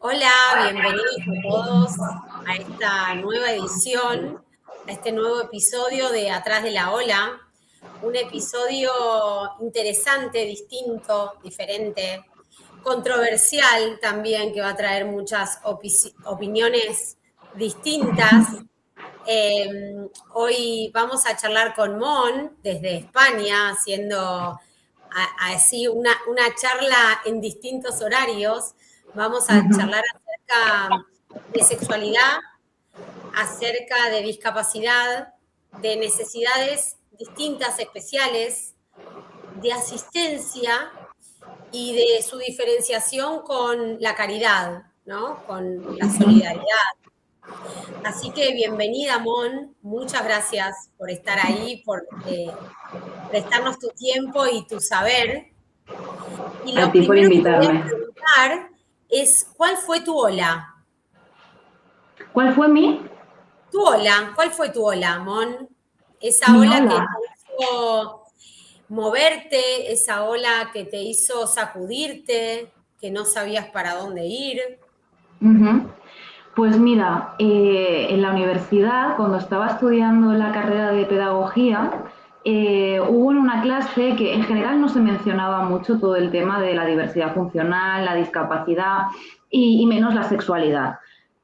Hola, bienvenidos a todos a esta nueva edición, a este nuevo episodio de Atrás de la Ola. Un episodio interesante, distinto, diferente, controversial también, que va a traer muchas opiniones distintas. Hoy vamos a charlar con Mon desde España, haciendo así una charla en distintos horarios. Vamos a Ujú. charlar acerca de sexualidad, acerca de discapacidad, de necesidades distintas, especiales, de asistencia y de su diferenciación con la caridad, ¿no? Con la solidaridad. Así que bienvenida, Mon. Muchas gracias por estar ahí, por prestarnos tu tiempo y tu saber. Y A lo ti por primero que te voy a invitarme. preguntar es, ¿cuál fue tu ola? ¿Cuál fue mi? Tu ola, ¿cuál fue tu ola, Mon? Esa Mi ola que ola. te hizo moverte, esa ola que te hizo sacudirte, que no sabías para dónde ir. Ujú. Pues mira, en la universidad, cuando estaba estudiando la carrera de pedagogía, hubo una clase que en general no se mencionaba mucho todo el tema de la diversidad funcional, la discapacidad y menos la sexualidad.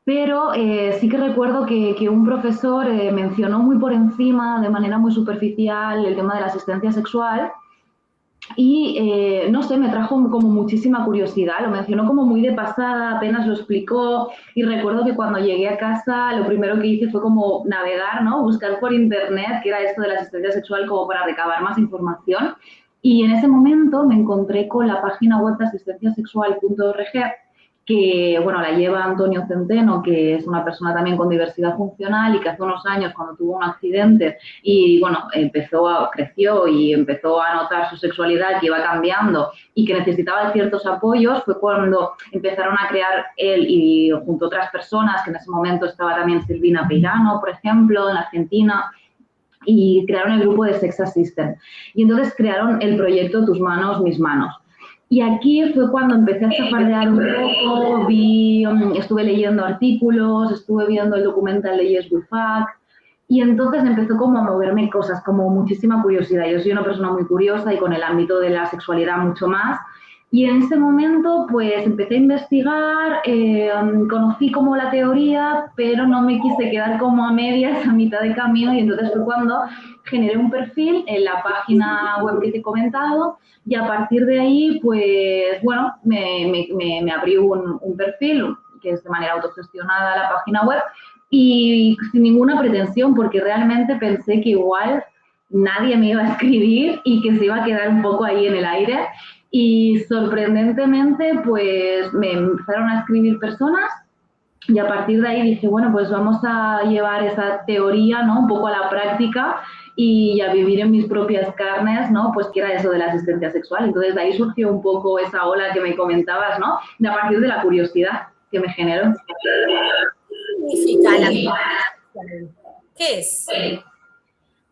Pero sí que recuerdo que un profesor mencionó muy por encima, de manera muy superficial, el tema de la asistencia sexual. Y no sé, me trajo como muchísima curiosidad, lo mencionó como muy de pasada, apenas lo explicó y recuerdo que cuando llegué a casa lo primero que hice fue como navegar, ¿no? Buscar por internet qué era esto de la asistencia sexual como para recabar más información y en ese momento me encontré con la página web de asistenciasexual.org que bueno, la lleva Antonio Centeno, que es una persona también con diversidad funcional y que hace unos años cuando tuvo un accidente y bueno, creció y empezó a notar su sexualidad que iba cambiando y que necesitaba ciertos apoyos, fue cuando empezaron a crear él y junto a otras personas, que en ese momento estaba también Silvina Peirano, por ejemplo, en Argentina, y crearon el grupo de Sex Assistant. Y entonces crearon el proyecto Tus manos, mis manos. Y aquí fue cuando empecé a chafardear un poco, estuve leyendo artículos, estuve viendo el documental de Yes We Fuck, y entonces empezó como a moverme cosas, como muchísima curiosidad. Yo soy una persona muy curiosa y con el ámbito de la sexualidad mucho más. Y en ese momento pues empecé a investigar, conocí como la teoría, pero no me quise quedar como a medias, a mitad de camino, y entonces fue cuando generé un perfil en la página web que te he comentado y a partir de ahí, pues bueno, me abrí un perfil que es de manera autogestionada la página web y sin ninguna pretensión, porque realmente pensé que igual nadie me iba a escribir y que se iba a quedar un poco ahí en el aire. Y sorprendentemente, pues me empezaron a escribir personas y a partir de ahí dije, bueno, pues vamos a llevar esa teoría, ¿no? Un poco a la práctica y a vivir en mis propias carnes, ¿no? Pues que era eso de la asistencia sexual. Entonces de ahí surgió un poco esa ola que me comentabas, ¿no? De a partir de la curiosidad que me generó. ¿Qué significa la asistencia sexual? ¿Qué es?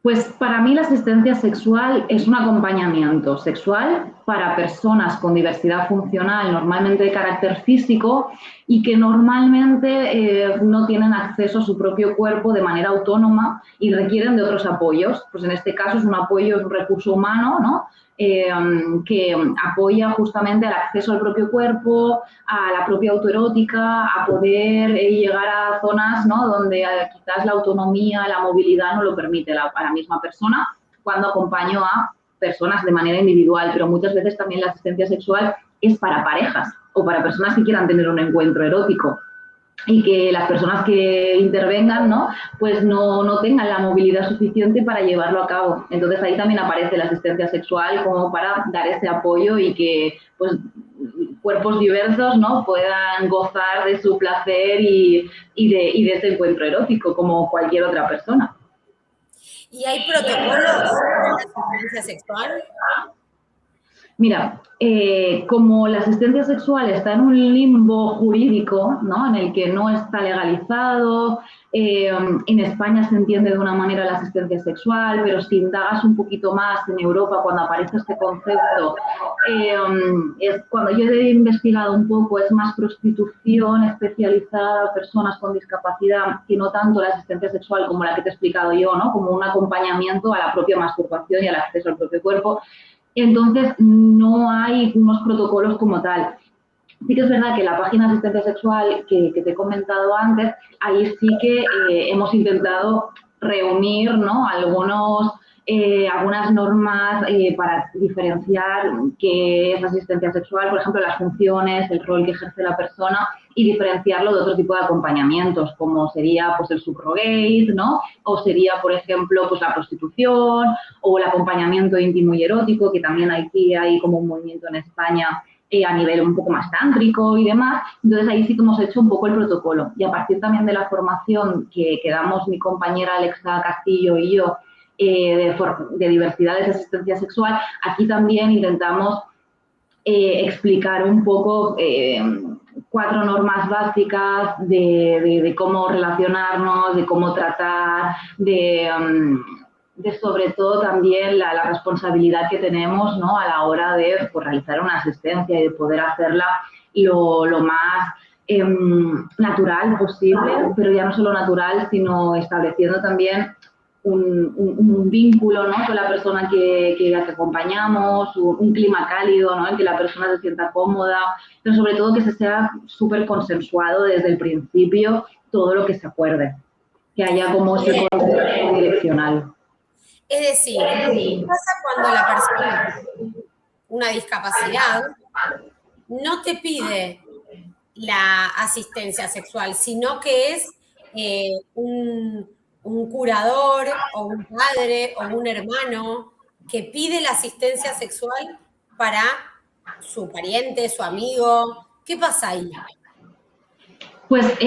Pues para mí la asistencia sexual es un acompañamiento sexual para personas con diversidad funcional, normalmente de carácter físico, y que normalmente no tienen acceso a su propio cuerpo de manera autónoma y requieren de otros apoyos. Pues en este caso es un apoyo, es un recurso humano, ¿no? Que apoya justamente al acceso al propio cuerpo, a la propia autoerótica, a poder llegar a zonas, ¿no? Donde quizás la autonomía, la movilidad no lo permite a la misma persona cuando acompaño a personas de manera individual, pero muchas veces también la asistencia sexual es para parejas o para personas que quieran tener un encuentro erótico y que las personas que intervengan, ¿no? Pues no tengan la movilidad suficiente para llevarlo a cabo. Entonces ahí también aparece la asistencia sexual como para dar ese apoyo y que pues cuerpos diversos, ¿no? Puedan gozar de su placer y de ese encuentro erótico como cualquier otra persona. ¿Y hay protocolos para la asistencia sexual? Mira, como la asistencia sexual está en un limbo jurídico, ¿no? En el que no está legalizado, en España se entiende de una manera la asistencia sexual, pero si indagas un poquito más en Europa, cuando aparece este concepto, es, cuando yo he investigado un poco, es más prostitución especializada a personas con discapacidad, que no tanto la asistencia sexual como la que te he explicado yo, ¿no? Como un acompañamiento a la propia masturbación y al acceso al propio cuerpo. Entonces, no hay unos protocolos como tal. Sí que es verdad que la página de asistencia sexual que te he comentado antes, ahí sí que hemos intentado reunir, ¿no? Algunas normas para diferenciar qué es asistencia sexual, por ejemplo, las funciones, el rol que ejerce la persona y diferenciarlo de otro tipo de acompañamientos, como sería pues, el subrogate, ¿no? O sería, por ejemplo, pues, la prostitución o el acompañamiento íntimo y erótico, que también aquí hay como un movimiento en España a nivel un poco más tántrico y demás. Entonces ahí sí que hemos hecho un poco el protocolo. Y a partir también de la formación que damos mi compañera Alexa Castillo y yo de diversidades de asistencia sexual, aquí también intentamos explicar un poco 4 normas básicas de cómo relacionarnos, de cómo tratar, de sobre todo también la responsabilidad que tenemos, ¿no? A la hora de pues, realizar una asistencia y de poder hacerla lo más natural posible, pero ya no solo natural, sino estableciendo también un vínculo, ¿no? Con la persona que acompañamos, un clima cálido, ¿no? En que la persona se sienta cómoda, pero sobre todo que se sea súper consensuado desde el principio todo lo que se acuerde, que haya como ese concepto direccional. Es decir, ¿qué pasa cuando la persona tiene una discapacidad no te pide la asistencia sexual, sino que es un curador o un padre o un hermano que pide la asistencia sexual para su pariente, su amigo? ¿Qué pasa ahí? Pues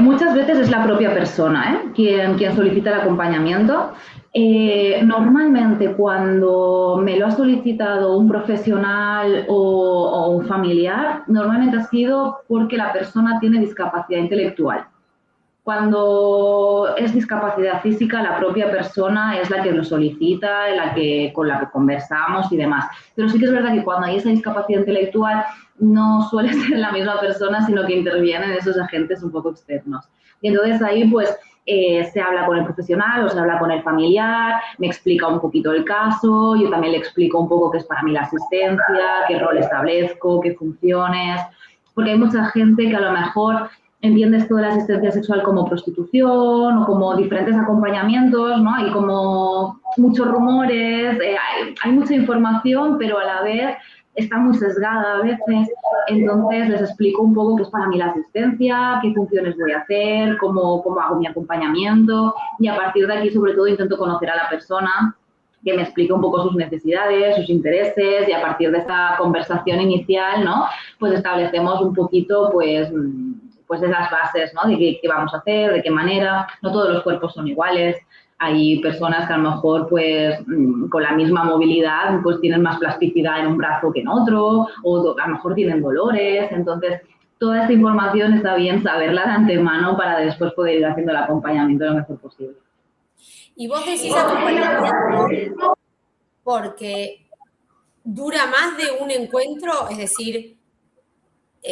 muchas veces es la propia persona quien solicita el acompañamiento. Normalmente cuando me lo ha solicitado un profesional o un familiar, normalmente ha sido porque la persona tiene discapacidad intelectual. Cuando es discapacidad física, la propia persona es la que lo solicita, con la que conversamos y demás. Pero sí que es verdad que cuando hay esa discapacidad intelectual no suele ser la misma persona, sino que intervienen esos agentes un poco externos. Y entonces ahí pues se habla con el profesional o se habla con el familiar, me explica un poquito el caso, yo también le explico un poco qué es para mí la asistencia, qué rol establezco, qué funciones, porque hay mucha gente que a lo mejor entiende esto de la asistencia sexual como prostitución o como diferentes acompañamientos, ¿no? Hay como muchos rumores, hay mucha información, pero a la vez está muy sesgada a veces. Entonces les explico un poco qué es para mí la asistencia, qué funciones voy a hacer, cómo hago mi acompañamiento y a partir de aquí sobre todo intento conocer a la persona, que me explique un poco sus necesidades, sus intereses y a partir de esta conversación inicial, ¿no? Pues establecemos un poquito, pues esas bases, ¿no? De qué vamos a hacer, de qué manera. No todos los cuerpos son iguales. Hay personas que a lo mejor, pues, con la misma movilidad, pues tienen más plasticidad en un brazo que en otro, o a lo mejor tienen dolores. Entonces, toda esta información está bien saberla de antemano para después poder ir haciendo el acompañamiento lo mejor posible. Y vos decís acompañamiento porque dura más de un encuentro, es decir,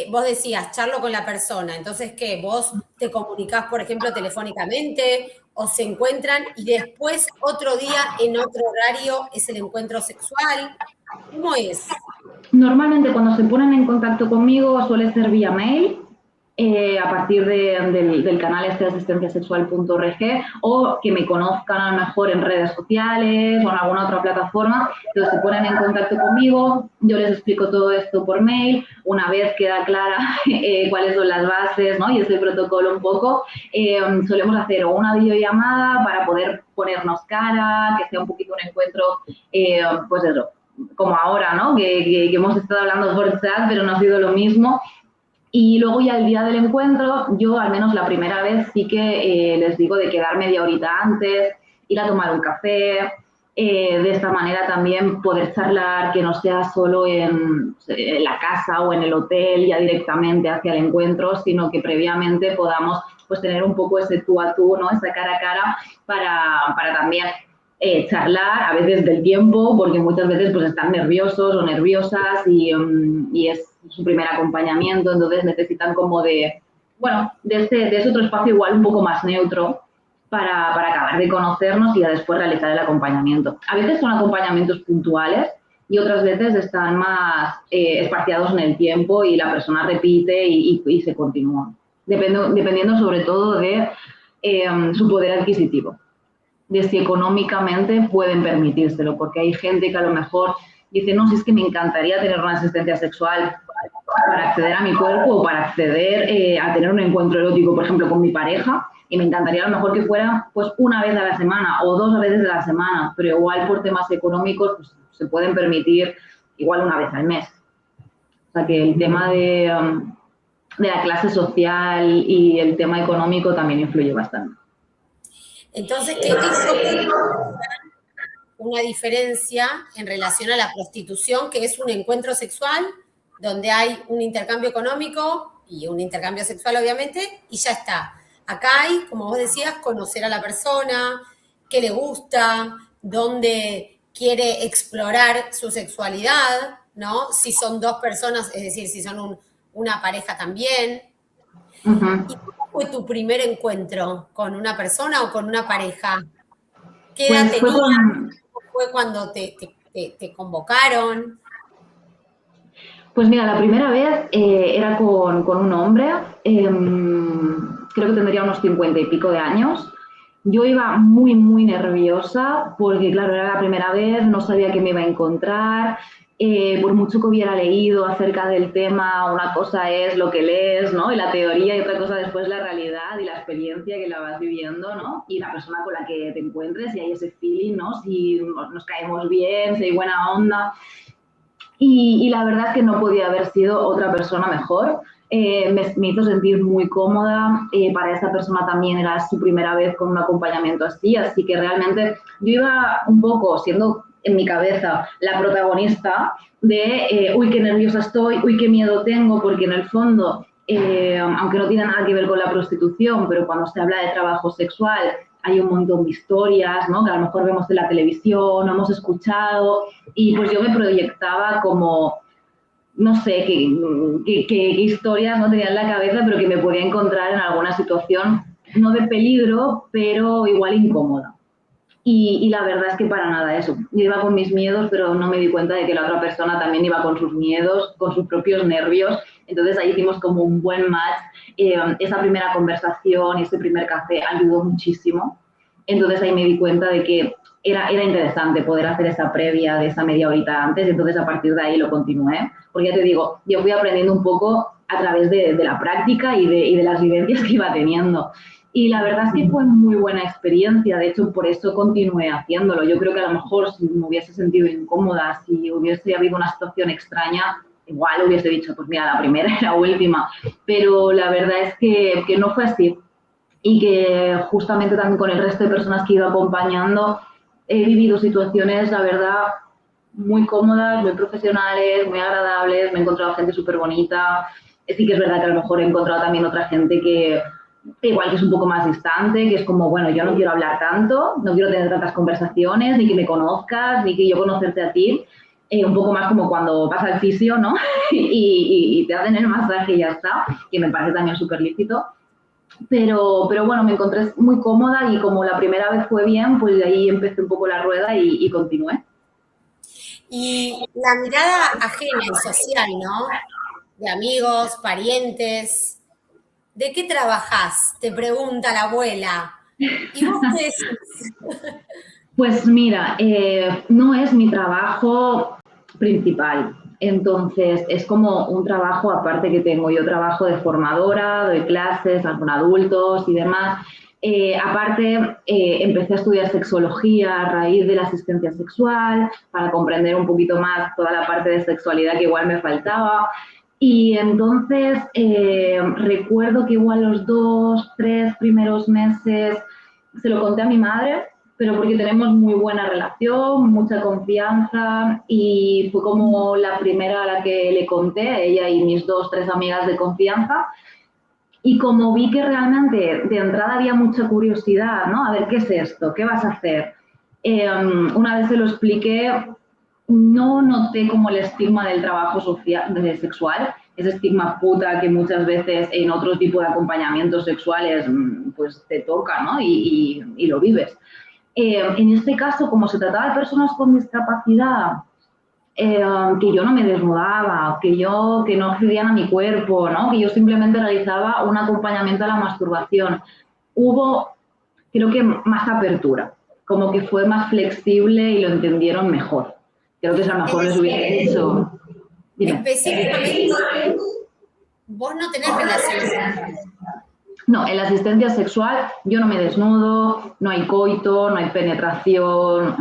vos decías, charlo con la persona, entonces, ¿qué? ¿Vos te comunicás, por ejemplo, telefónicamente o se encuentran y después otro día en otro horario es el encuentro sexual? ¿Cómo es? Normalmente cuando se ponen en contacto conmigo suele ser vía mail, a partir del canal este de asistenciasexual.org o que me conozcan a lo mejor en redes sociales o en alguna otra plataforma. Entonces se ponen en contacto conmigo, yo les explico todo esto por mail, una vez queda clara cuáles son las bases, ¿no? Y ese protocolo un poco, solemos hacer una videollamada para poder ponernos cara, que sea un poquito un encuentro, pues eso, como ahora, ¿no? Que hemos estado hablando por chat, pero no ha sido lo mismo. Y luego ya el día del encuentro, yo al menos la primera vez sí que les digo de quedar media horita antes, ir a tomar un café, de esta manera también poder charlar, que no sea solo en la casa o en el hotel ya directamente hacia el encuentro, sino que previamente podamos pues tener un poco ese tú a tú, ¿no? Esa cara a cara para también charlar, a veces del tiempo, porque muchas veces pues están nerviosos o nerviosas y es su primer acompañamiento, entonces necesitan como de, bueno, de ese otro espacio igual un poco más neutro para acabar de conocernos y después realizar el acompañamiento. A veces son acompañamientos puntuales y otras veces están más espaciados en el tiempo y la persona repite y se continúa, dependiendo sobre todo de su poder adquisitivo, de si económicamente pueden permitírselo, porque hay gente que a lo mejor dice, no, si es que me encantaría tener una asistencia sexual para acceder a mi cuerpo o para acceder a tener un encuentro erótico, por ejemplo, con mi pareja, y me encantaría a lo mejor que fuera pues una vez a la semana o 2 veces a la semana, pero igual por temas económicos pues, se pueden permitir igual una vez al mes. O sea que el tema de la clase social y el tema económico también influye bastante. Entonces, ¿qué hizo una diferencia en relación a la prostitución, que es un encuentro sexual donde hay un intercambio económico y un intercambio sexual, obviamente, y ya está? Acá hay, como vos decías, conocer a la persona, qué le gusta, dónde quiere explorar su sexualidad, ¿no? Si son dos personas, es decir, si son una pareja también. ¿Y cómo fue tu primer encuentro con una persona o con una pareja? ¿Qué edad Pues tenías? ¿Cómo fue cuando te convocaron? Pues mira, la primera vez era con un hombre, creo que tendría unos 50 y pico de años. Yo iba muy, muy nerviosa porque, claro, era la primera vez, no sabía qué me iba a encontrar. Por mucho que hubiera leído acerca del tema, una cosa es lo que lees, ¿no? Y la teoría, y otra cosa después la realidad y la experiencia que la vas viviendo, ¿no? Y la persona con la que te encuentres, y hay ese feeling, ¿no? Si nos caemos bien, si hay buena onda. Y la verdad es que no podía haber sido otra persona mejor. Me hizo sentir muy cómoda. Para esa persona también era su primera vez con un acompañamiento así que realmente yo iba un poco siendo en mi cabeza la protagonista de uy, qué nerviosa estoy, uy, qué miedo tengo, porque en el fondo, aunque no tiene nada que ver con la prostitución, pero cuando se habla de trabajo sexual, hay un montón de historias, ¿no? Que a lo mejor vemos en la televisión, no hemos escuchado, y pues yo me proyectaba como, no sé, qué historias no tenía en la cabeza, pero que me podía encontrar en alguna situación, no de peligro, pero igual incómoda. Y la verdad es que para nada eso. Yo iba con mis miedos, pero no me di cuenta de que la otra persona también iba con sus miedos, con sus propios nervios. Entonces ahí hicimos como un buen match. Esa primera conversación y ese primer café ayudó muchísimo. Entonces ahí me di cuenta de que era interesante poder hacer esa previa de esa media horita antes. Entonces a partir de ahí lo continué. Porque ya te digo, yo fui aprendiendo un poco a través de la práctica y de las vivencias que iba teniendo. Y la verdad es que fue muy buena experiencia, de hecho por eso continué haciéndolo. Yo creo que a lo mejor si me hubiese sentido incómoda, si hubiese habido una situación extraña, igual hubiese dicho, pues mira, la primera y la última. Pero la verdad es que no fue así y que justamente también con el resto de personas que he ido acompañando he vivido situaciones, la verdad, muy cómodas, muy profesionales, muy agradables, me he encontrado gente súper bonita. Sí que es verdad que a lo mejor he encontrado también otra gente que igual que es un poco más distante, que es como, bueno, yo no quiero hablar tanto, no quiero tener tantas conversaciones, ni que me conozcas, ni que yo conocerte a ti. Un poco más como cuando vas al fisio, ¿no? y te hacen el masaje y ya está, que me parece también súper lícito. Pero bueno, me encontré muy cómoda y como la primera vez fue bien, pues de ahí empecé un poco la rueda y continué. Y la mirada ajena y social, ¿no? De amigos, parientes. ¿De qué trabajás? Te pregunta la abuela. ¿Y vos qué decís? Pues mira, no es mi trabajo principal. Entonces, es como un trabajo aparte que tengo. Yo trabajo de formadora, doy clases con adultos y demás. Aparte, empecé a estudiar sexología a raíz de la asistencia sexual para comprender un poquito más toda la parte de sexualidad que igual me faltaba. Y entonces, recuerdo que igual los 2, 3 primeros meses se lo conté a mi madre, pero porque tenemos muy buena relación, mucha confianza y fue como la primera a la que le conté, a ella y mis 2, 3 amigas de confianza. Y como vi que realmente de entrada había mucha curiosidad, ¿no? A ver, ¿qué es esto? ¿Qué vas a hacer? Una vez se lo expliqué, no noté como el estigma del trabajo sexual, ese estigma puta que muchas veces en otro tipo de acompañamientos sexuales pues te toca, ¿no? Y lo vives. En este caso, como se trataba de personas con discapacidad, que yo no me desnudaba, que no accedían a mi cuerpo, ¿no? Que yo simplemente realizaba un acompañamiento a la masturbación. Hubo, creo que, más apertura, como que fue más flexible y lo entendieron mejor. Creo que a lo mejor les hubiera hecho... Dime. Específicamente, vos no tenés relaciones sexuales. No, en la asistencia sexual yo no me desnudo, no hay coito, no hay penetración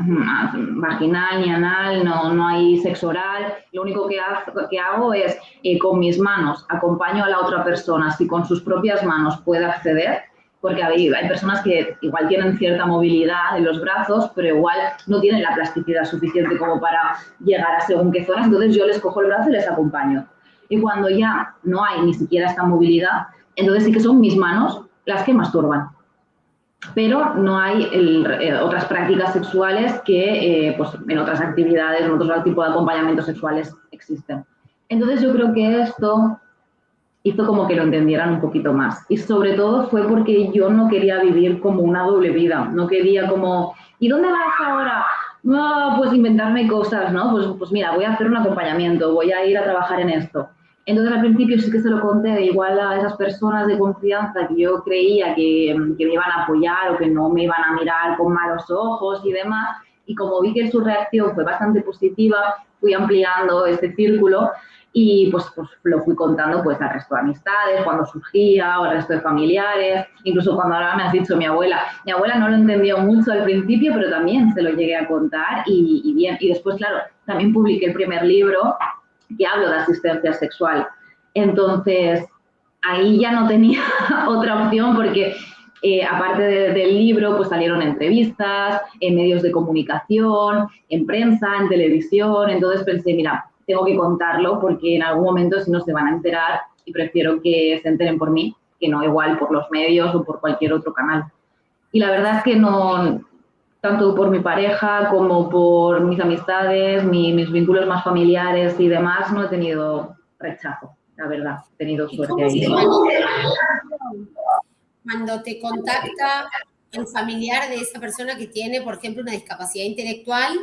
vaginal ni anal, no hay sexo oral. Lo único que hago es, con mis manos, acompaño a la otra persona, si con sus propias manos puede acceder, porque hay personas que igual tienen cierta movilidad en los brazos, pero igual no tienen la plasticidad suficiente como para llegar a según qué zonas, entonces yo les cojo el brazo y les acompaño. Y cuando ya no hay ni siquiera esta movilidad, entonces sí que son mis manos las que masturban. Pero no hay otras prácticas sexuales que pues, en otras actividades, en otros tipos de acompañamientos sexuales existen. Entonces yo creo que esto hizo como que lo entendieran un poquito más. Y sobre todo fue porque yo no quería vivir como una doble vida. No quería como, ¿y dónde vas ahora? No, pues inventarme cosas, ¿no? Pues mira, voy a hacer un acompañamiento, voy a ir a trabajar en esto. Entonces al principio sí que se lo conté igual a esas personas de confianza que yo creía que me iban a apoyar o que no me iban a mirar con malos ojos y demás. Y como vi que su reacción fue bastante positiva, fui ampliando este círculo y pues lo fui contando pues al resto de amistades, cuando surgía, o al resto de familiares, incluso cuando ahora me has dicho mi abuela no lo entendió mucho al principio, pero también se lo llegué a contar y bien. Y después, claro, también publiqué el primer libro que hablo de asistencia sexual. Entonces, ahí ya no tenía otra opción porque aparte del libro, pues salieron entrevistas, en medios de comunicación, en prensa, en televisión. Entonces pensé, mira, tengo que contarlo porque en algún momento si no se van a enterar y prefiero que se enteren por mí que no igual por los medios o por cualquier otro canal. Y la verdad es que no, tanto por mi pareja como por mis amistades, mis vínculos más familiares y demás, no he tenido rechazo, la verdad, he tenido suerte ahí. Cuando te contacta el familiar de esa persona que tiene, por ejemplo, una discapacidad intelectual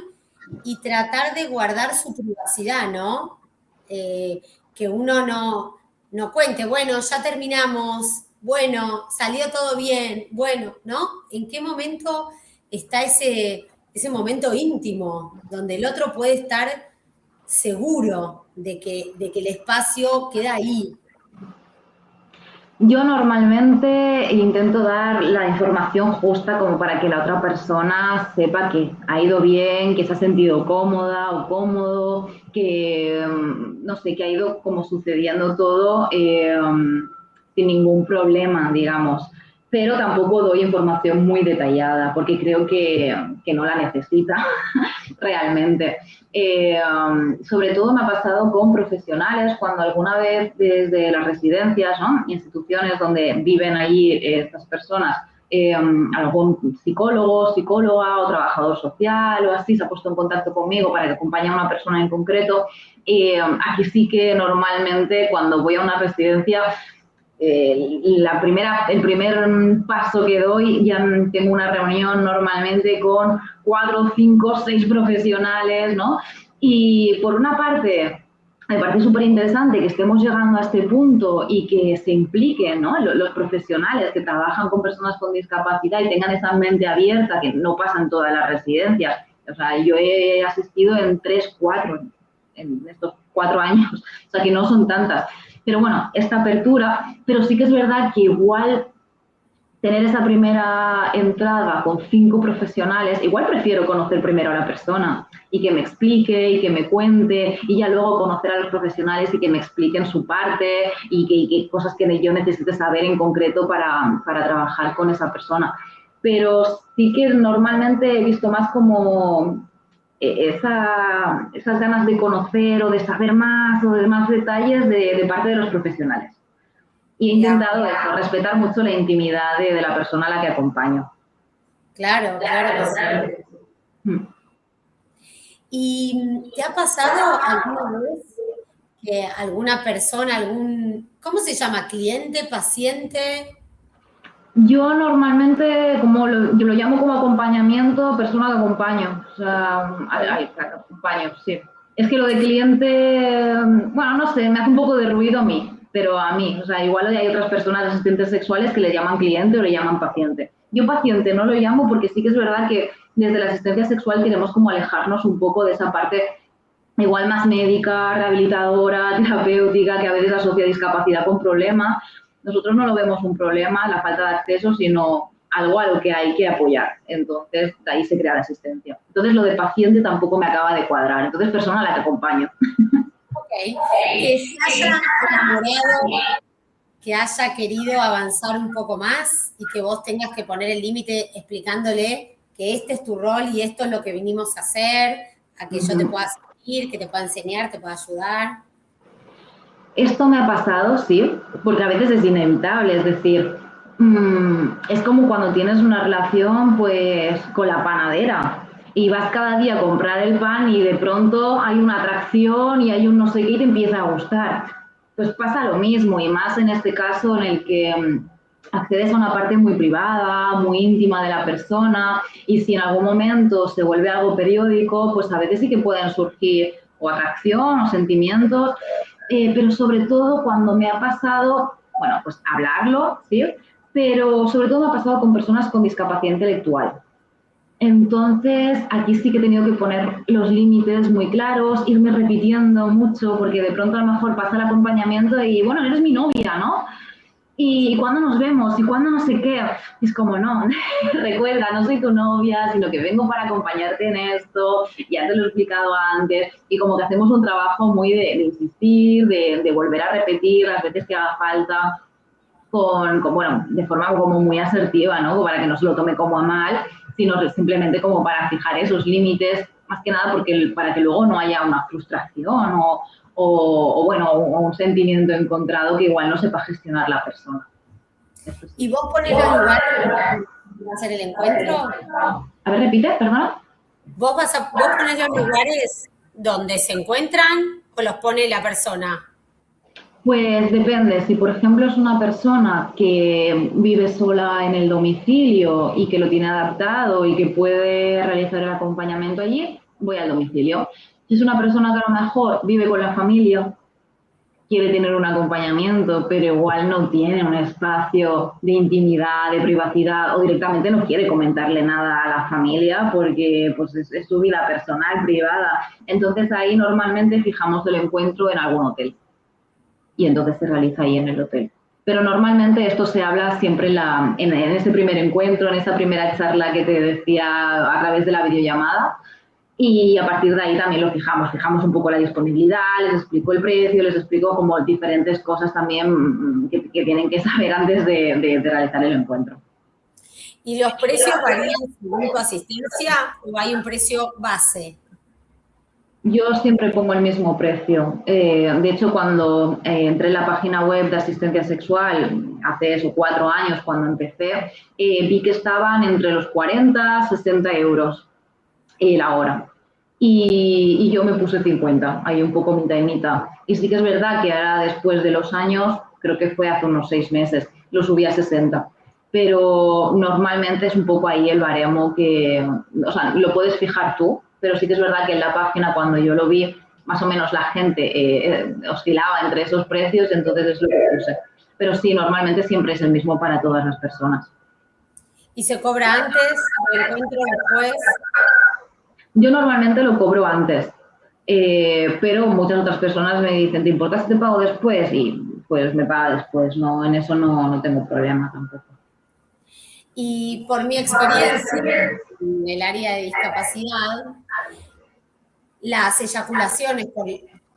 y tratar de guardar su privacidad, ¿no? Que uno no cuente, bueno, ya terminamos, bueno, salió todo bien, bueno, ¿no? ¿En qué momento está ese momento íntimo donde el otro puede estar seguro de que el espacio queda ahí? Yo normalmente intento dar la información justa como para que la otra persona sepa que ha ido bien, que se ha sentido cómoda o cómodo, que no sé, que ha ido como sucediendo todo sin ningún problema, digamos. Pero tampoco doy información muy detallada porque creo que no la necesita realmente. Sobre todo me ha pasado con profesionales, cuando alguna vez desde las residencias, ¿no? Instituciones donde viven allí estas personas, algún psicólogo, psicóloga o trabajador social o así se ha puesto en contacto conmigo para que acompañe a una persona en concreto. Aquí sí que normalmente cuando voy a una residencia el primer paso que doy, ya tengo una reunión normalmente con 4, 5, 6 profesionales, ¿no? Y por una parte, me parece súper interesante que estemos llegando a este punto y que se impliquen, ¿no? Los profesionales que trabajan con personas con discapacidad y tengan esa mente abierta, que no pasa en todas las residencias. O sea, yo he asistido en 3, 4 en estos 4 años, o sea que no son tantas. Pero bueno, esta apertura, pero sí que es verdad que igual tener esa primera entrada con 5 profesionales, igual prefiero conocer primero a la persona y que me explique y que me cuente y ya luego conocer a los profesionales y que me expliquen su parte y que cosas que yo necesite saber en concreto para trabajar con esa persona. pero sí que normalmente he visto más como esas ganas de conocer o de saber más o de más detalles de parte de los profesionales. Y he intentado eso, respetar mucho la intimidad de la persona a la que acompaño. Claro, claro que sí. ¿Y te ha pasado alguna vez que alguna persona, ¿cómo se llama? ¿Cliente, paciente? Yo normalmente, yo lo llamo como acompañamiento, persona que acompaño. O sea, acompaño, sí. Es que lo de cliente, bueno, no sé, me hace un poco de ruido a mí, pero a mí. O sea, igual hay otras personas asistentes sexuales que le llaman cliente o le llaman paciente. Yo paciente no lo llamo porque sí que es verdad que desde la asistencia sexual queremos como alejarnos un poco de esa parte igual más médica, rehabilitadora, terapéutica, que a veces asocia discapacidad con problema. Nosotros no lo vemos un problema, la falta de acceso, sino algo a lo que hay que apoyar. Entonces, de ahí se crea la asistencia. Entonces, lo de paciente tampoco me acaba de cuadrar. Entonces, persona a la que acompaño. Ok. Que se haya enamorado, que haya querido avanzar un poco más y que vos tengas que poner el límite explicándole que este es tu rol y esto es lo que vinimos a hacer, a que yo te pueda seguir, que te pueda enseñar, te pueda ayudar. Esto me ha pasado, sí, porque a veces es inevitable, es decir, es como cuando tienes una relación pues con la panadera y vas cada día a comprar el pan y de pronto hay una atracción y hay un no sé qué y te empieza a gustar. Pues pasa lo mismo y más en este caso en el que accedes a una parte muy privada, muy íntima de la persona y si en algún momento se vuelve algo periódico, pues a veces sí que pueden surgir o atracción o sentimientos, pero sobre todo cuando me ha pasado, bueno, pues hablarlo, ¿sí? Pero sobre todo me ha pasado con personas con discapacidad intelectual. Entonces, aquí sí que he tenido que poner los límites muy claros, irme repitiendo mucho, porque de pronto a lo mejor pasa el acompañamiento y, bueno, eres mi novia, ¿no? ¿Y cuándo nos vemos? ¿Y cuándo no sé qué? Es como, no, recuerda, no soy tu novia, sino que vengo para acompañarte en esto, ya te lo he explicado antes, y como que hacemos un trabajo muy de insistir, de volver a repetir las veces que haga falta, bueno, de forma como muy asertiva, ¿no? Para que no se lo tome como a mal, sino simplemente como para fijar esos límites, más que nada porque para que luego no haya una frustración o bueno, o un sentimiento encontrado que igual no sepa gestionar la persona. Sí. ¿Y vos pones los lugares donde va a ser el encuentro? A ver, repite, perdón. ¿Vos pones los lugares donde se encuentran o los pone la persona? Pues depende, si por ejemplo es una persona que vive sola en el domicilio y que lo tiene adaptado y que puede realizar el acompañamiento allí, voy al domicilio. Si es una persona que a lo mejor vive con la familia, quiere tener un acompañamiento, pero igual no tiene un espacio de intimidad, de privacidad, o directamente no quiere comentarle nada a la familia porque pues, es su vida personal, privada. Entonces ahí normalmente fijamos el encuentro en algún hotel y entonces se realiza ahí en el hotel. Pero normalmente esto se habla siempre en ese primer encuentro, en esa primera charla que te decía a través de la videollamada, y a partir de ahí también lo fijamos un poco la disponibilidad, les explico el precio, les explico como diferentes cosas también que tienen que saber antes de realizar el encuentro. ¿Y los precios varían según tu asistencia o hay un precio base? Yo siempre pongo el mismo precio. De hecho, cuando entré en la página web de asistencia sexual, hace eso 4 años cuando empecé, vi que estaban entre los 40 60 euros la hora. Y yo me puse 50, ahí un poco mitad y mitad. Y sí que es verdad que ahora después de los años, creo que fue hace unos 6 meses, lo subí a 60. Pero normalmente es un poco ahí el baremo que, o sea, lo puedes fijar tú, pero sí que es verdad que en la página cuando yo lo vi, más o menos la gente oscilaba entre esos precios, entonces es lo que puse. Pero sí, normalmente siempre es el mismo para todas las personas. ¿Y se cobra antes del encuentro, después? Yo normalmente lo cobro antes, pero muchas otras personas me dicen, ¿te importa si te pago después? Y pues me paga después, no, en eso no tengo problema tampoco. Y por mi experiencia en el área de discapacidad, las eyaculaciones,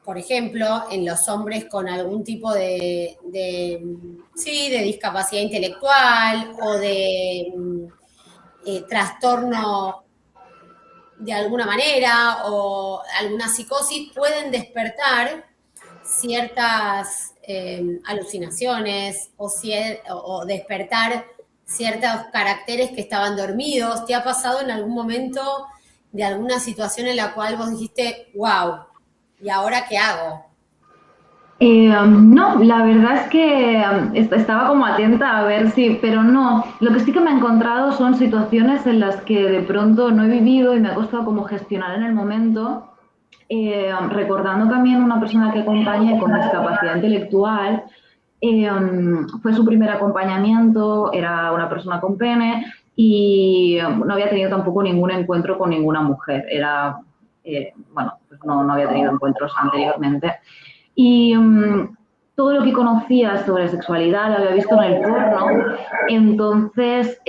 por ejemplo, en los hombres con algún tipo sí, de discapacidad intelectual o de trastorno de alguna manera o alguna psicosis, pueden despertar ciertas alucinaciones o despertar ciertos caracteres que estaban dormidos. ¿Te ha pasado en algún momento de alguna situación en la cual vos dijiste, wow, ¿y ahora qué hago? No, la verdad es que estaba como atenta a ver si, pero no. Lo que sí que me he encontrado son situaciones en las que de pronto no he vivido y me ha costado como gestionar en el momento. Recordando también una persona que acompañé con discapacidad intelectual, fue su primer acompañamiento, era una persona con pene y no había tenido tampoco ningún encuentro con ninguna mujer. Bueno, pues no había tenido encuentros anteriormente. Y todo lo que conocía sobre sexualidad lo había visto en el porno. Entonces,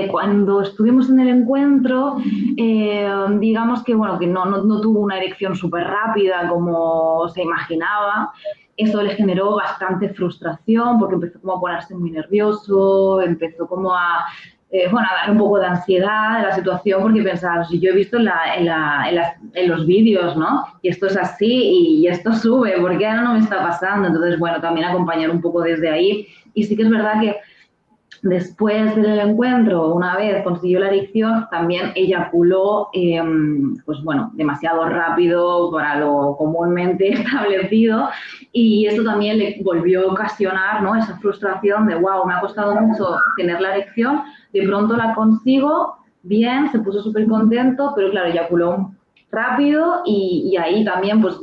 cuando estuvimos en el encuentro, digamos que, bueno, que no tuvo una erección súper rápida como se imaginaba. Eso le generó bastante frustración porque empezó como a ponerse muy nervioso, empezó como a dar un poco de ansiedad de la situación porque pensaba, si yo he visto en los vídeos, ¿no? Y esto es así y esto sube, ¿por qué ahora no me está pasando? Entonces, bueno, también acompañar un poco desde ahí. Y sí que es verdad que después del encuentro, una vez consiguió la erección, también eyaculó, pues bueno, demasiado rápido para lo comúnmente establecido y eso también le volvió a ocasionar, ¿no? Esa frustración de, wow, me ha costado mucho tener la erección, de pronto la consigo, bien, se puso súper contento, pero claro, eyaculó rápido y ahí también pues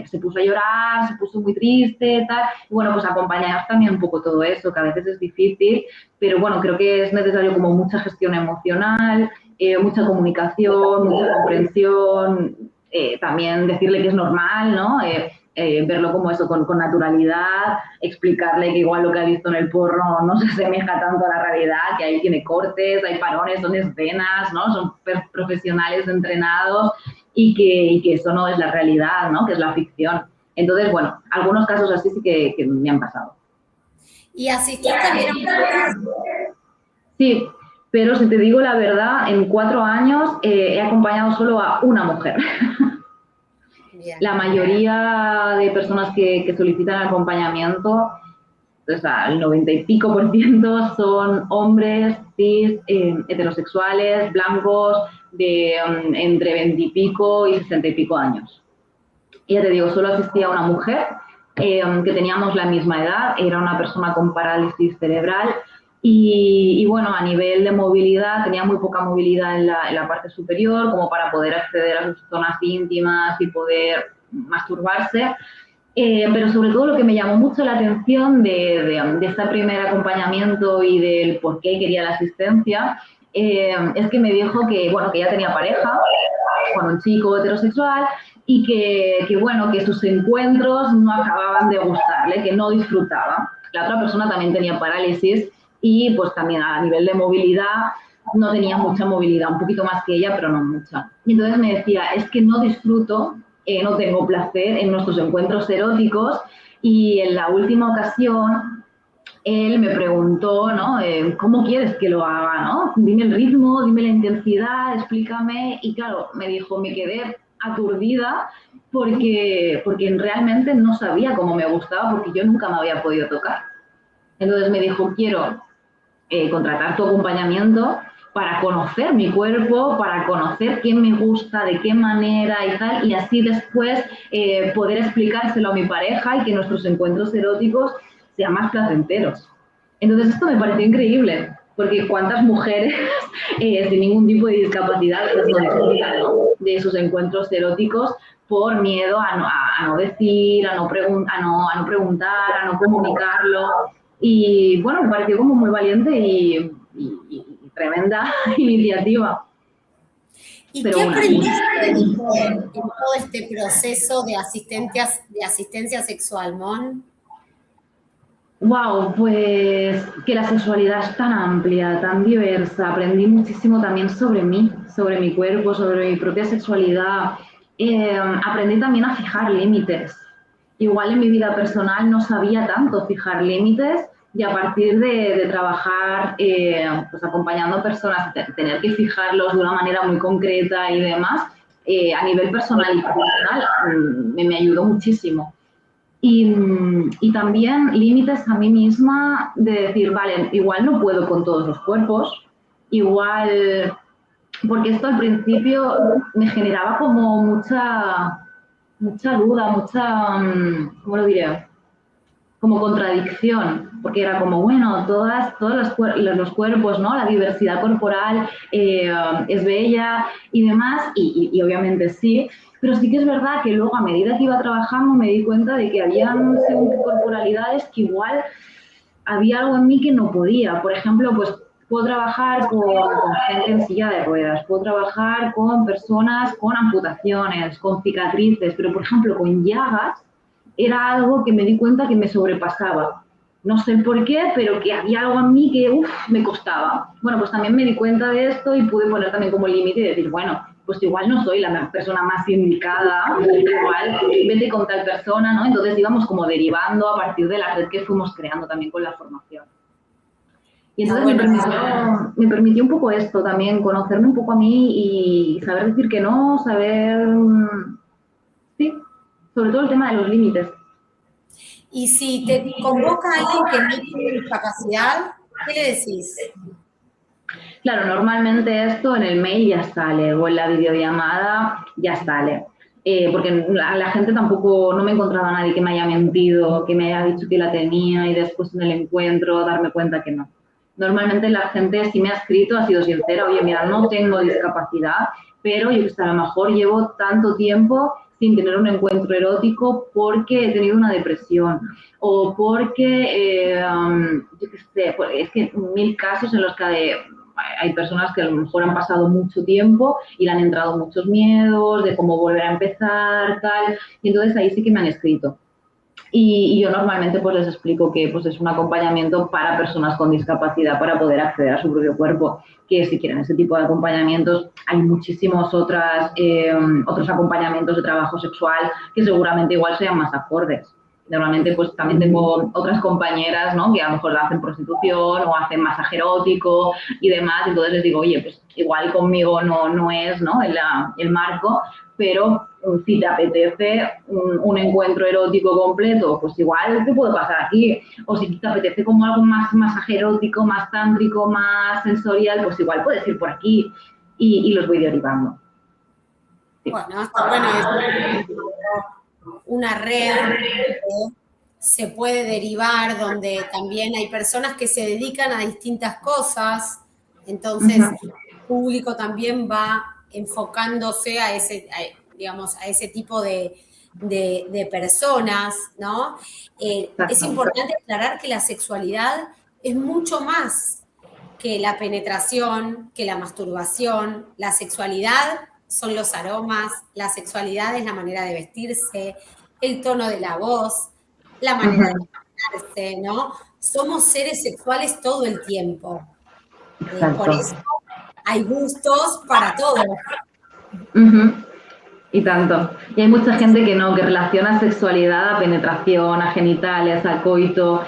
se puso a llorar, se puso muy triste, tal. Y bueno, pues acompañar también un poco todo eso, que a veces es difícil, pero bueno, creo que es necesario como mucha gestión emocional, mucha comunicación, mucha comprensión, también decirle que es normal, ¿no? Verlo como eso con naturalidad, explicarle que igual lo que ha visto en el porno no se asemeja tanto a la realidad, que ahí tiene cortes, hay parones, son escenas, ¿no? Son profesionales entrenados y que eso no es la realidad, ¿no? Que es la ficción. Entonces, bueno, algunos casos así sí que me han pasado. ¿Y asistís también a mujeres? Sí, pero si te digo la verdad, en 4 años he acompañado solo a una mujer. Bien. La mayoría de personas que solicitan acompañamiento, o sea, el 90 y pico % son hombres, cis, heterosexuales, blancos, de entre 20 y pico y 60 y pico años. Y ya te digo, solo asistía a una mujer que teníamos la misma edad, era una persona con parálisis cerebral y bueno, a nivel de movilidad, tenía muy poca movilidad en la parte superior como para poder acceder a sus zonas íntimas y poder masturbarse. Pero sobre todo lo que me llamó mucho la atención de este primer acompañamiento y del por qué quería la asistencia es que me dijo que, bueno, que ya tenía pareja con un chico heterosexual y que sus encuentros no acababan de gustarle, que no disfrutaba. La otra persona también tenía parálisis y pues también a nivel de movilidad no tenía mucha movilidad, un poquito más que ella, pero no mucha. Y entonces me decía, es que no disfruto, no tengo placer en nuestros encuentros eróticos y en la última ocasión él me preguntó, ¿no? ¿Cómo quieres que lo haga, no? Dime el ritmo, dime la intensidad, explícame. Y claro, me dijo, me quedé aturdida porque realmente no sabía cómo me gustaba porque yo nunca me había podido tocar. Entonces me dijo, quiero contratar tu acompañamiento para conocer mi cuerpo, para conocer qué me gusta, de qué manera y tal, y así después poder explicárselo a mi pareja y que nuestros encuentros eróticos sean más placenteros. Entonces esto me pareció increíble, porque cuántas mujeres sin ningún tipo de discapacidad pues, no disfrutan, ¿no? De sus encuentros eróticos por miedo a no decir, a no preguntar, a no comunicarlo. Y bueno, me pareció como muy valiente y tremenda iniciativa. ¿Y pero qué aprendiste en todo este proceso de asistencia sexual, Mon? Wow, pues que la sexualidad es tan amplia, tan diversa. Aprendí muchísimo también sobre mí, sobre mi cuerpo, sobre mi propia sexualidad. Aprendí también a fijar límites. Igual en mi vida personal no sabía tanto fijar límites Y a partir de trabajar pues acompañando a personas, tener que fijarlos de una manera muy concreta y demás, a nivel personal y profesional me ayudó muchísimo. Y también límites a mí misma de decir, vale, igual no puedo con todos los cuerpos, igual, porque esto al principio me generaba como mucha duda, ¿cómo lo diré? Como contradicción, porque era como, bueno, todos los cuerpos, ¿no? La diversidad corporal es bella y demás, y obviamente sí, pero sí que es verdad que luego a medida que iba trabajando me di cuenta de que habían corporalidades que igual había algo en mí que no podía. Por ejemplo, pues puedo trabajar con gente en silla de ruedas, puedo trabajar con personas con amputaciones, con cicatrices, pero por ejemplo con llagas era algo que me di cuenta que me sobrepasaba. No sé por qué, pero que había algo en mí que me costaba. Bueno, pues también me di cuenta de esto y pude poner también como límite y decir, bueno, pues igual no soy la persona más indicada, igual vete con tal persona, ¿no? Entonces íbamos como derivando a partir de la red que fuimos creando también con la formación. Y entonces me permitió un poco esto también, conocerme un poco a mí y saber decir que no, saber, sí, sobre todo el tema de los límites. Y si te convoca a alguien que no tiene discapacidad, ¿qué le decís? Claro, normalmente esto en el mail ya sale o en la videollamada ya sale. Porque la gente tampoco, no me encontraba a nadie que me haya mentido, que me haya dicho que la tenía y después en el encuentro darme cuenta que no. Normalmente la gente, si me ha escrito, ha sido sincera, oye, mira, no tengo discapacidad, pero yo que sé, a lo mejor llevo tanto tiempo sin tener un encuentro erótico porque he tenido una depresión o porque, yo qué sé, pues es que 1000 casos en los que hay personas que a lo mejor han pasado mucho tiempo y le han entrado muchos miedos de cómo volver a empezar, tal, y entonces ahí sí que me han escrito. Y yo normalmente pues les explico que pues es un acompañamiento para personas con discapacidad para poder acceder a su propio cuerpo, que si quieren ese tipo de acompañamientos hay muchísimos otros acompañamientos de trabajo sexual que seguramente igual sean más acordes. Normalmente pues también tengo otras compañeras, ¿no? Que a lo mejor hacen prostitución o hacen masaje erótico y demás, entonces les digo, oye, pues igual conmigo no es, ¿no? El marco, pero si te apetece un encuentro erótico completo, pues igual te puede pasar aquí. O si te apetece como algo más masaje erótico, más tántrico, más sensorial, pues igual puedes ir por aquí y los voy derivando. Sí. Bueno, está bueno una red que se puede derivar, donde también hay personas que se dedican a distintas cosas, entonces el público también va enfocándose a ese tipo de personas, ¿no? Es importante aclarar que la sexualidad es mucho más que la penetración, que la masturbación. La sexualidad son los aromas, la sexualidad es la manera de vestirse, el tono de la voz, la manera de caminarse, ¿no? Somos seres sexuales todo el tiempo. Por eso hay gustos para todos. Y tanto. Y hay mucha gente que no, que relaciona sexualidad a penetración, a genitales, a coito.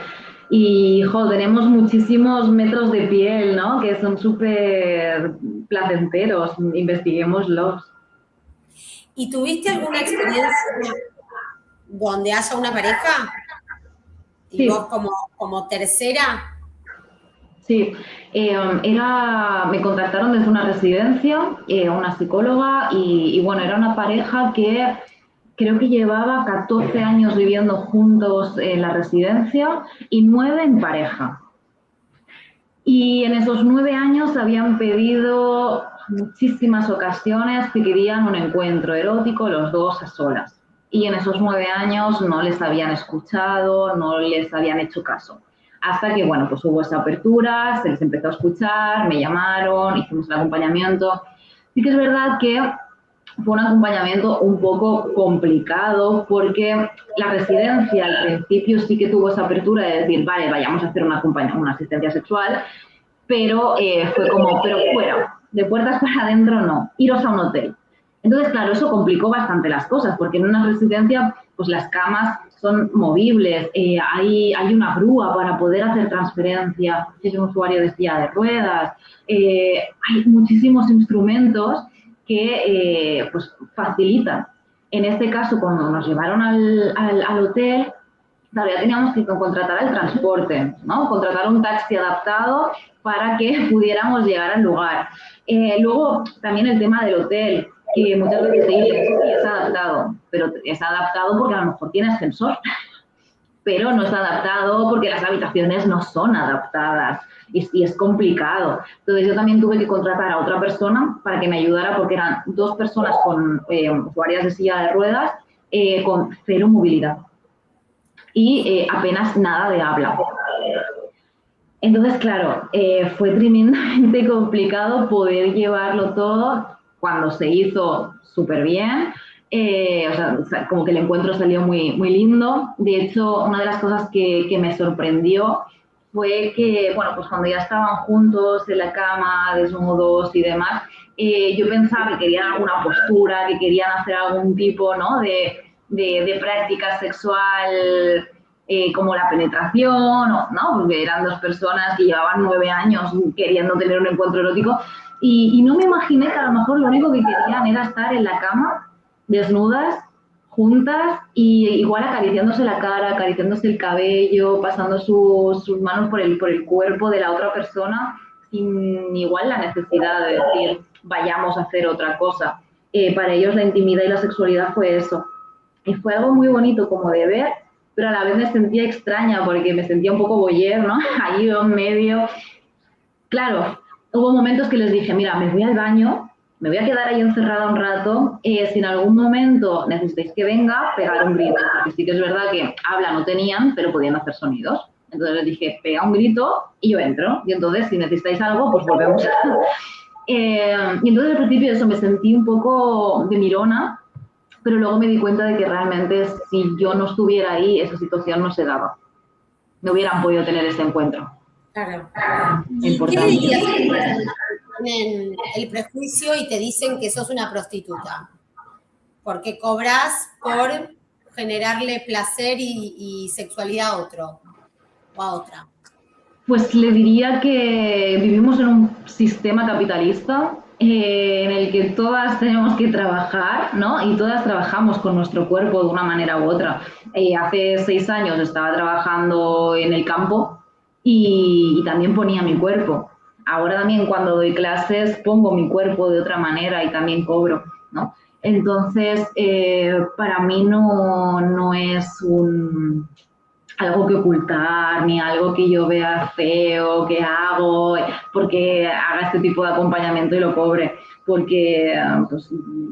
Y, tenemos muchísimos metros de piel, ¿no? Que son súper placenteros. Investiguémoslos. ¿Y tuviste alguna experiencia donde haya una pareja? ¿Y sí. Vos como tercera? Sí, me contactaron desde una residencia, una psicóloga, y bueno, era una pareja que creo que llevaba 14 años viviendo juntos en la residencia y 9 en pareja. Y en esos 9 años habían pedido muchísimas ocasiones que querían un encuentro erótico los dos a solas. Y en esos 9 años no les habían escuchado, no les habían hecho caso. Hasta que, bueno, pues hubo esa apertura, se les empezó a escuchar, me llamaron, hicimos el acompañamiento. Sí que es verdad que fue un acompañamiento un poco complicado porque la residencia al principio sí que tuvo esa apertura de decir, vale, vayamos a hacer una asistencia sexual, pero fue como, pero fuera, de puertas para adentro no, iros a un hotel. Entonces, claro, eso complicó bastante las cosas, porque en una residencia, pues las camas son movibles, hay una grúa para poder hacer transferencia si es un usuario de silla de ruedas, hay muchísimos instrumentos que pues facilitan. En este caso, cuando nos llevaron al hotel, claro, ya teníamos que contratar el transporte, ¿no? Contratar un taxi adaptado para que pudiéramos llegar al lugar. Luego, también el tema del hotel, que muchas veces se dice, sí, es adaptado, pero es adaptado porque a lo mejor tiene ascensor, pero no es adaptado porque las habitaciones no son adaptadas y es complicado. Entonces yo también tuve que contratar a otra persona para que me ayudara porque eran 2 personas con usuarias de silla de ruedas con 0 movilidad y apenas nada de habla. Entonces, claro, fue tremendamente complicado poder llevarlo todo cuando se hizo súper bien. O sea, como que el encuentro salió muy lindo. De hecho, una de las cosas que me sorprendió fue que, bueno, pues cuando ya estaban juntos en la cama, desnudos y demás, yo pensaba que querían alguna postura, que querían hacer algún tipo, ¿no?, de práctica sexual, como la penetración, ¿no? Porque eran 2 personas que llevaban 9 años queriendo tener un encuentro erótico y no me imaginé que a lo mejor lo único que querían era estar en la cama, desnudas, juntas y igual acariciándose la cara, acariciándose el cabello, pasando sus manos por el cuerpo de la otra persona sin igual la necesidad de decir vayamos a hacer otra cosa. Para ellos la intimidad y la sexualidad fue eso. Y fue algo muy bonito como de ver, pero a la vez me sentía extraña porque me sentía un poco voyeur, ¿no? Ahí en medio. Claro, hubo momentos que les dije, mira, me voy al baño, me voy a quedar ahí encerrada un rato, si en algún momento necesitáis que venga, pegar un grito, porque sí que es verdad que habla no tenían, pero podían hacer sonidos. Entonces les dije, pega un grito y yo entro. Y entonces, si necesitáis algo, pues volvemos. Y entonces al principio eso, me sentí un poco de mirona, pero luego me di cuenta de que realmente si yo no estuviera ahí, esa situación no se daba. No hubieran podido tener ese encuentro. Claro. ¿Y qué le dirías a las personas que tienen el prejuicio y te dicen que sos una prostituta? Porque cobras por generarle placer y sexualidad a otro o a otra. Pues le diría que vivimos en un sistema capitalista en el que todas tenemos que trabajar, ¿no? Y todas trabajamos con nuestro cuerpo de una manera u otra. Hace 6 años estaba trabajando en el campo y también ponía mi cuerpo. Ahora también cuando doy clases pongo mi cuerpo de otra manera y también cobro, ¿no? Entonces, para mí no es algo que ocultar, ni algo que yo vea feo, que hago, porque haga este tipo de acompañamiento y lo cobre, porque pues,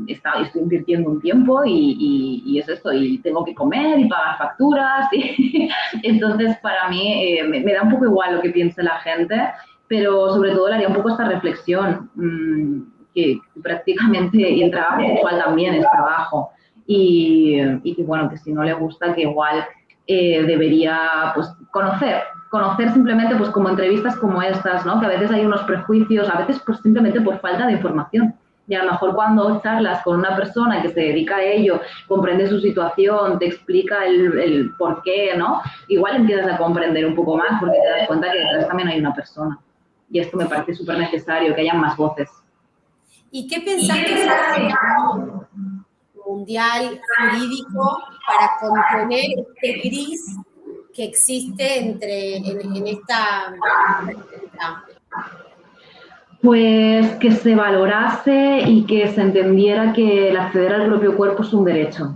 estoy invirtiendo un tiempo y es esto, y tengo que comer y pagar facturas, y entonces para mí me da un poco igual lo que piense la gente, pero sobre todo le haría un poco esta reflexión, que prácticamente, y el trabajo igual también es trabajo, y que bueno, que si no le gusta, que igual debería pues conocer simplemente pues como entrevistas como estas, ¿no? Que a veces hay unos prejuicios, a veces pues simplemente por falta de información. Y a lo mejor cuando charlas con una persona que se dedica a ello, comprende su situación, te explica el por qué, ¿no? Igual empiezas a comprender un poco más porque te das cuenta que detrás también hay una persona. Y esto me parece súper necesario, que haya más voces. ¿Y qué pensás que falta mundial jurídico para contener este gris que existe en esta... Pues que se valorase y que se entendiera que el acceder al propio cuerpo es un derecho.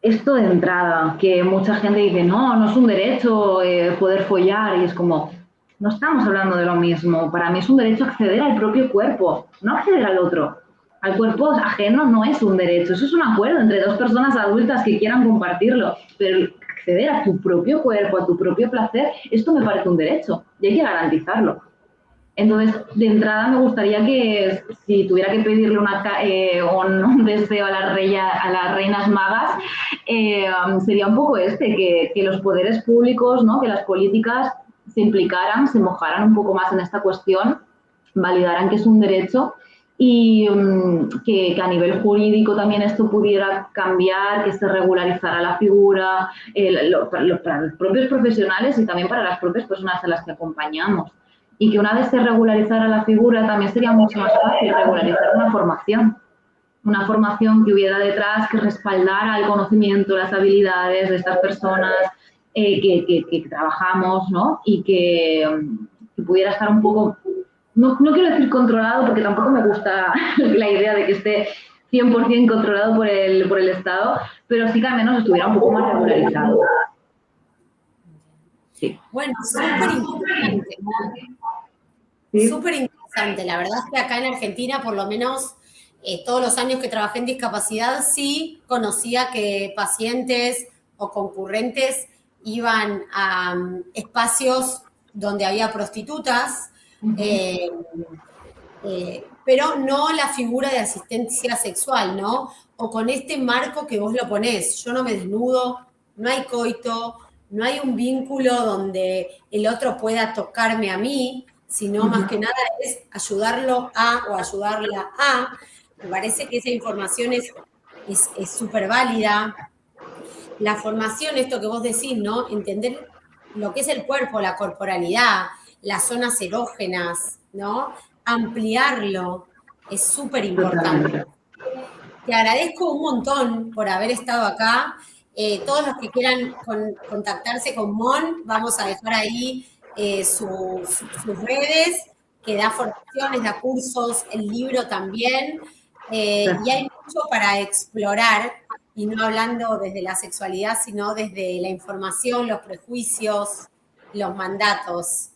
Esto de entrada, que mucha gente dice, no es un derecho poder follar, y es como, no estamos hablando de lo mismo. Para mí es un derecho acceder al propio cuerpo, no acceder al otro. Al cuerpo ajeno no es un derecho, eso es un acuerdo entre 2 personas adultas que quieran compartirlo, pero acceder a tu propio cuerpo, a tu propio placer, esto me parece un derecho y hay que garantizarlo. Entonces, de entrada me gustaría que si tuviera que pedirle un deseo a las reinas magas, sería un poco que los poderes públicos, ¿no? Que las políticas se implicaran, se mojaran un poco más en esta cuestión, validaran que es un derecho y que a nivel jurídico también esto pudiera cambiar, que se regularizara la figura, para los propios profesionales y también para las propias personas a las que acompañamos. Y que una vez se regularizara la figura también sería mucho más fácil regularizar una formación que hubiera detrás, que respaldara el conocimiento, las habilidades de estas personas que trabajamos, ¿no? Y que pudiera estar un poco, no quiero decir controlado, porque tampoco me gusta la idea de que esté 100% controlado por el Estado, pero sí que al menos estuviera un poco más regularizado. Sí. Bueno, súper interesante. ¿Sí? Súper interesante. La verdad es que acá en Argentina, por lo menos, todos los años que trabajé en discapacidad, sí conocía que pacientes o concurrentes iban a espacios donde había prostitutas, pero no la figura de asistencia sexual, ¿no? O con este marco que vos lo ponés, yo no me desnudo, no hay coito, no hay un vínculo donde el otro pueda tocarme a mí, sino más que nada es ayudarlo a o ayudarla a. Me parece que esa información es súper válida. La formación, esto que vos decís, ¿no? Entender lo que es el cuerpo, la corporalidad, las zonas erógenas, ¿no? Ampliarlo es súper importante. Te agradezco un montón por haber estado acá. Todos los que quieran contactarse con Mon, vamos a dejar ahí sus redes, que da formaciones, da cursos, el libro también. Y hay mucho para explorar, y no hablando desde la sexualidad, sino desde la información, los prejuicios, los mandatos.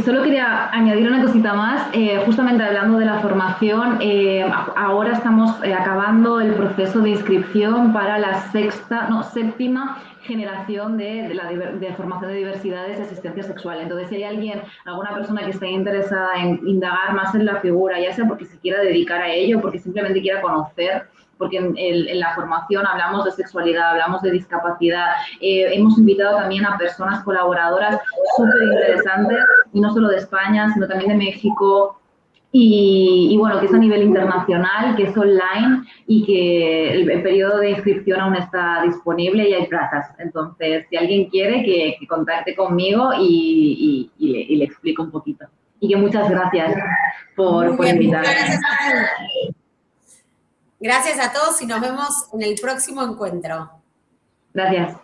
Solo quería añadir una cosita más, justamente hablando de la formación, ahora estamos acabando el proceso de inscripción para la séptima generación de formación de diversidades y asistencia sexual. Entonces, si hay alguna persona que esté interesada en indagar más en la figura, ya sea porque se quiera dedicar a ello, porque simplemente quiera conocer, porque en la formación hablamos de sexualidad, hablamos de discapacidad, hemos invitado también a personas colaboradoras súper interesantes, y no solo de España, sino también de México, y bueno, que es a nivel internacional, que es online y que el periodo de inscripción aún está disponible y hay plazas. Entonces, si alguien quiere, que contacte conmigo y le explico un poquito. Y que muchas gracias por invitarme. Gracias a todos y nos vemos en el próximo encuentro. Gracias.